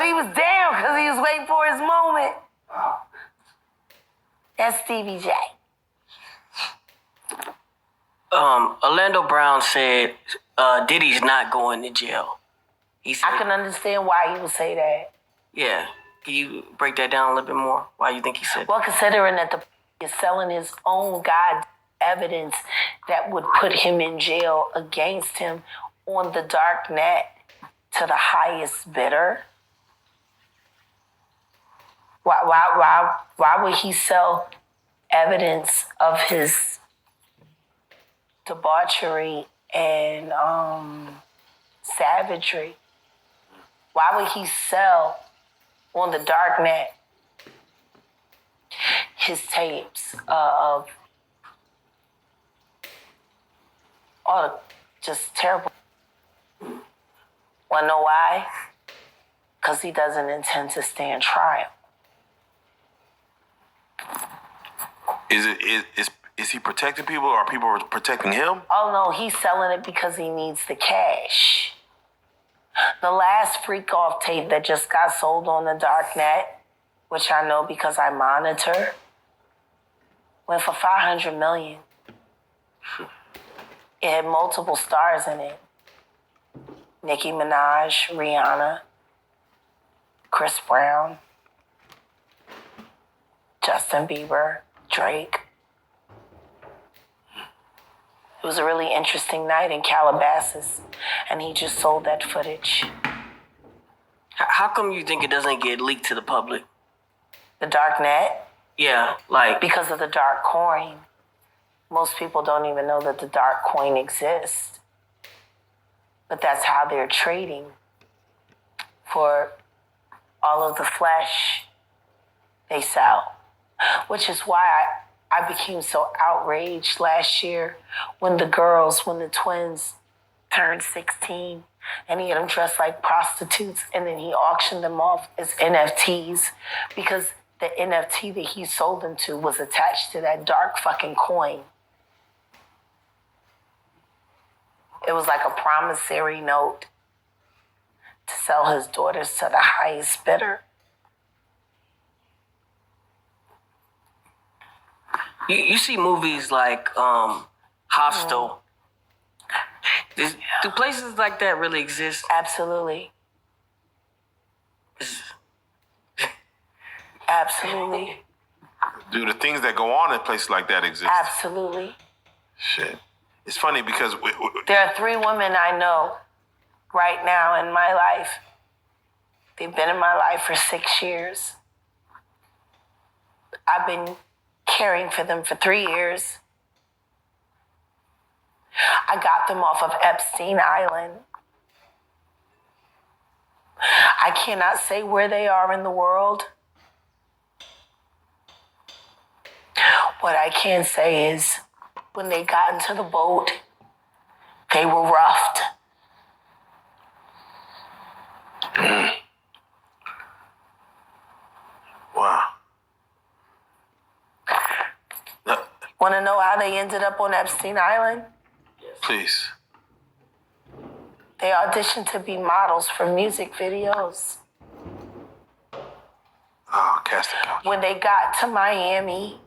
But he was down because he was waiting for his moment. That's Stevie J. Orlando Brown said Diddy's not going to jail. He said, I can understand why he would say that. yeah. Can you break that down a little bit more? Why you think he said that? Well, considering that the is selling his own God evidence that would put him in jail against him on the dark net to the highest bidder. Why would he sell evidence of his debauchery and savagery? Why would he sell on the dark net his tapes of all the just terrible? Wanna know why? Because he doesn't intend to stand trial. Is he protecting people, or are people protecting him? Oh no, he's selling it because he needs the cash. The last freak off tape that just got sold on the dark net, which I know because I monitor, went for $500 million. It had multiple stars in it. Nicki Minaj, Rihanna, Chris Brown, Justin Bieber, Drake. It was a really interesting night in Calabasas, and he just sold that footage. How come you think it doesn't get leaked to the public? The dark net? Yeah, like... Because of the dark coin. Most people don't even know that the dark coin exists. But that's how they're trading for all of the flesh they sell. Which is why I became so outraged last year when the twins turned 16 and he had them dressed like prostitutes and then he auctioned them off as NFTs because the NFT that he sold them to was attached to that dark fucking coin. It was like a promissory note to sell his daughters to the highest bidder. You see movies like Hostel. Do places like that really exist? Absolutely. Absolutely. Do the things that go on in places like that exist? Absolutely. Shit. It's funny because... There are 3 women I know right now in my life. They've been in my life for 6 years. I've been caring for them for 3 years. I got them off of Epstein Island. I cannot say where they are in the world. What I can say is when they got into the boat, they were roughed. Wow. Want to know how they ended up on Epstein Island? Please. They auditioned to be models for music videos. Oh, casting couch. When they got to Miami,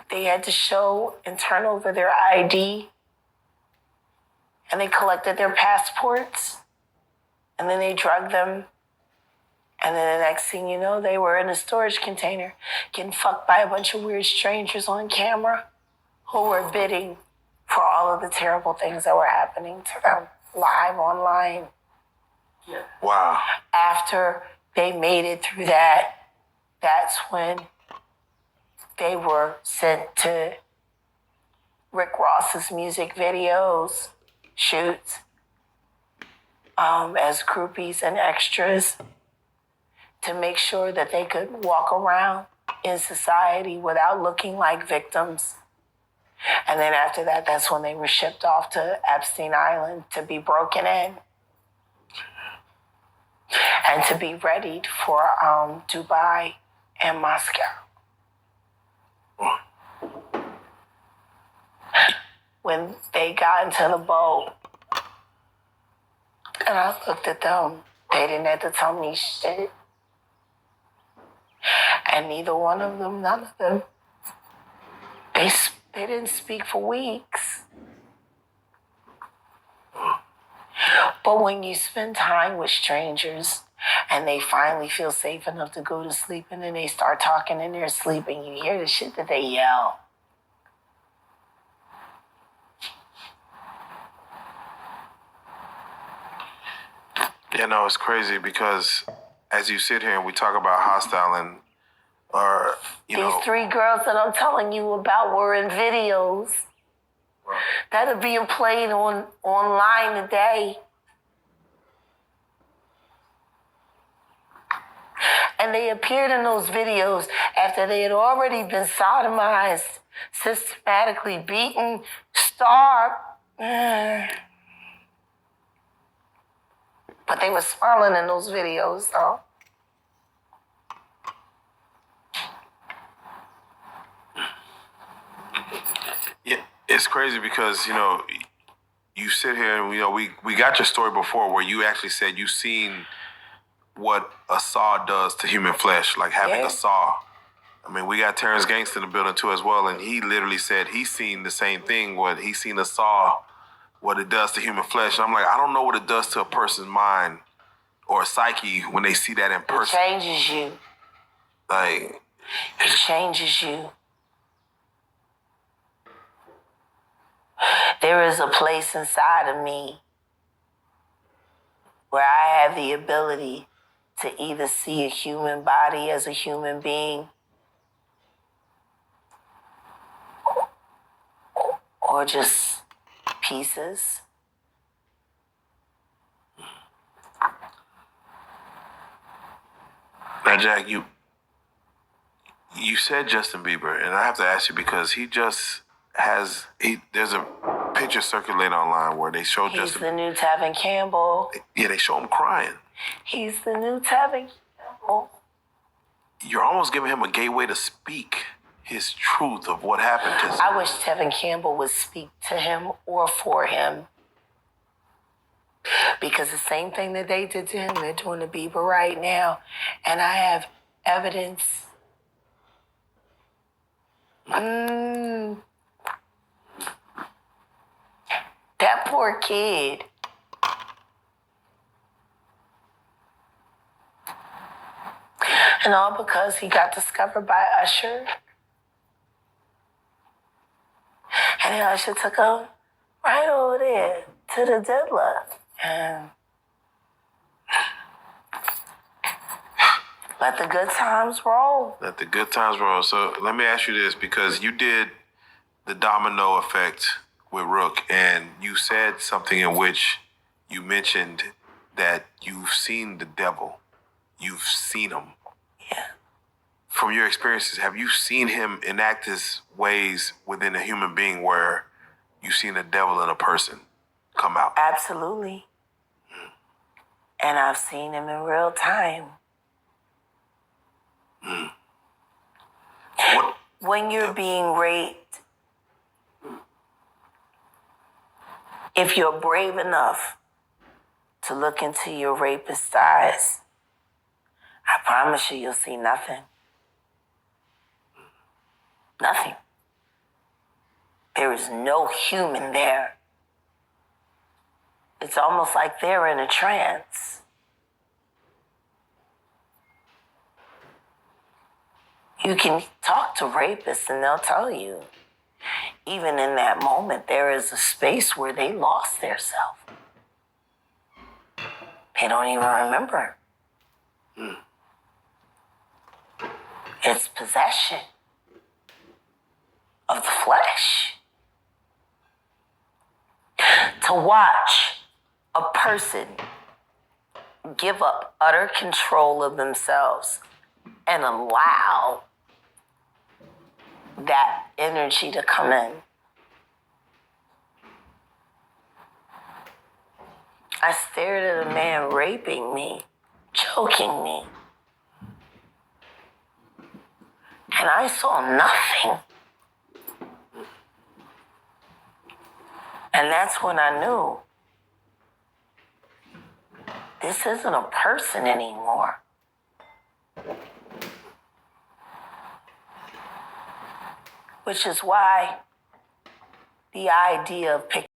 they had to show and turn over their ID. And they collected their passports. And then they drugged them. And then the next thing you know, they were in a storage container getting fucked by a bunch of weird strangers on camera who were bidding for all of the terrible things that were happening to them live online. Yeah. Wow. After they made it through that, that's when they were sent to Rick Ross's music videos, shoots, as groupies and extras to make sure that they could walk around in society without looking like victims. And then after that, that's when they were shipped off to Epstein Island to be broken in and to be readied for Dubai and Moscow. When they got into the boat, and I looked at them They didn't have to tell me shit. And neither one of them, none of them, they didn't speak for weeks. But when you spend time with strangers and they finally feel safe enough to go to sleep and then they start talking in their sleep and you hear the shit that they yell. Yeah, no, it's crazy because as you sit here and we talk about hostile and These 3 girls that I'm telling you about were in videos that are being played online today. And they appeared in those videos after they had already been sodomized, systematically beaten, starved. But they were smiling in those videos, though. Yeah, it's crazy because, you sit here and, we got your story before where you actually said you seen what a saw does to human flesh, like having a saw. I mean, we got Terrence Gangster in the building too as well, and he literally said he's seen the same thing, what he's seen a saw, what it does to human flesh. And I'm like, I don't know what it does to a person's mind or psyche when they see that in person. It changes you. Like, it changes you. There is a place inside of me where I have the ability to either see a human body as a human being or just pieces. Now, Jack, you said Justin Bieber, and I have to ask you because there's a picture circulating online where they show He's Justin. the new Tevin Campbell. Yeah, they show him crying. He's the new Tevin Campbell. You're almost giving him a gateway to speak his truth of what happened to him. I wish Tevin Campbell would speak to him or for him. Because the same thing that they did to him, they're doing to Bieber right now. And I have evidence. That poor kid. And all because he got discovered by Usher. And then Usher took him right over there to the deadlock. And let the good times roll. Let the good times roll. So let me ask you this, because you did the domino effect with Rook, and you said something in which you mentioned that you've seen the devil. You've seen him. Yeah. From your experiences, have you seen him enact his ways within a human being where you've seen the devil in a person come out? Absolutely. And I've seen him in real time. What? When you're being raped, if you're brave enough to look into your rapist's eyes, I promise you'll see nothing. Nothing. There is no human there. It's almost like they're in a trance. You can talk to rapists and they'll tell you, even in that moment, there is a space where they lost their self. They don't even remember. It's possession of the flesh. To watch a person give up utter control of themselves and allow that energy to come in. I stared at a man raping me, choking me, and I saw nothing. And that's when I knew This isn't a person anymore. Which is why the idea of picking